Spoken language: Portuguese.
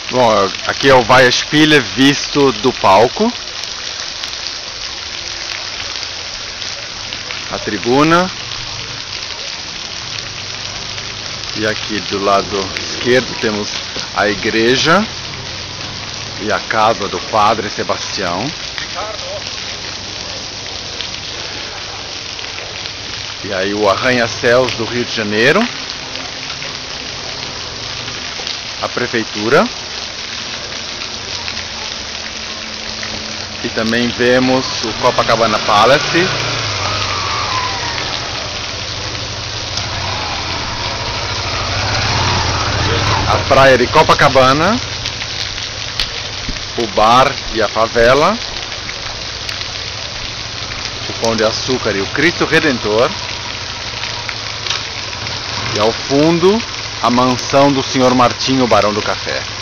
Bom, aqui é o Weiherspiele visto do palco. A tribuna. E aqui do lado esquerdo temos a igreja e a casa do Padre Sebastião. E aí o arranha-céus do Rio de Janeiro. A prefeitura. E também vemos o Copacabana Palace. A praia de Copacabana. O bar e a favela. O Pão de Açúcar e o Cristo Redentor. E ao fundo, a mansão do Sr. Martinho, Barão do Café.